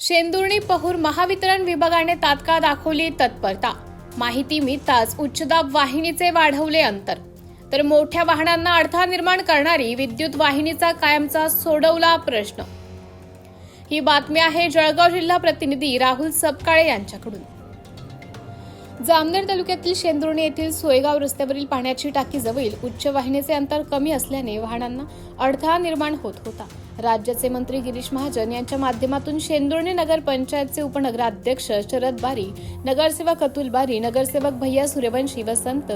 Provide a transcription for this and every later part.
शेंदुर्णी पहूर महावितरण विभागाने तात्काळ दाखवली तत्परता। माहिती मिळताच उच्चदाब वाहिनीचे वाढवले अंतर, तर मोठ्या वाहनांना अडथळा निर्माण करणारी विद्युत वाहिनीचा कायमचा सोडवला प्रश्न। ही बातमी आहे जळगाव जिल्हा प्रतिनिधी राहुल सपकाळे यांच्याकडून। जामनेर तालुक्यातील शेंदुर्णी येथील सोयगाव रस्त्यावरील पाण्याची टाकी जवळील उच्च वाहिनीचे अंतर कमी असल्याने वाहनांना अडथळा निर्माण होत होता। राज्याचे मंत्री गिरीश महाजन यांच्या माध्यमातून शेंदुर्णी नगर पंचायतचे उपनगराध्यक्ष शरद बारी, नगरसेवक अतुल बारी, नगरसेवक भैया सूर्यवंशी व संत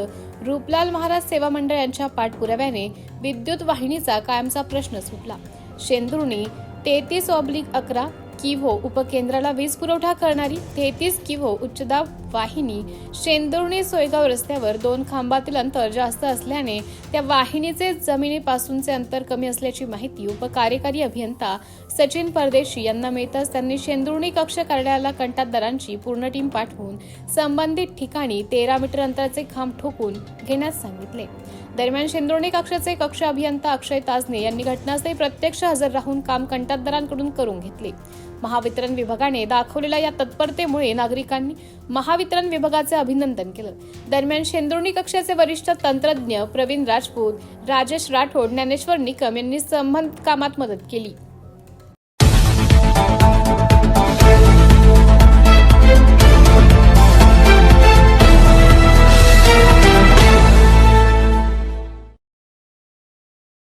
रूपलाल महाराज सेवा मंडळ यांच्या पाठपुराव्याने विद्युत वाहिनीचा कायमचा प्रश्न सुटला। शेंदुर्णी 33/11 किव्हो उपकेंद्राला वीज पुरवठा करणारी 33 किव्हो उच्चदाब वाहिनी शेंदुर्णी सोयगाव रस्त्यावर 2 खांबातील अंतर जास्त असल्याने त्या वाहिनीचे जमिनीपासूनचे अंतर कमी असल्याची माहिती उपकार्यकारी अभियंता सचिन परदेशी यांना मिळताच त्यांनी शेंदुर्णी कक्ष कार्यालयाला कंत्राटदारांची पूर्ण टीम पाठवून संबंधित ठिकाणी 13 मीटर अंतराचे खांब ठोकून घेण्यास सांगितले। दरम्यान शेंदुर्णी कक्षाचे कक्ष अभियंता अक्षय ताजने यांनी घटनास्थळी प्रत्यक्ष हजर राहून काम कंत्राटदारांकडून करून घेतले। महावितरण विभागाने दाखवलेल्या या तत्परतेमुळे नागरिकांनी महावितरण विभागाचे अभिनंदन केलं। दरम्यान शेंदुर्णी कक्षाचे वरिष्ठ तंत्रज्ञ प्रवीण राजपूत, राजेश राठोड, ज्ञानेश्वर निकम यांनी संबंधित कामात मदत केली।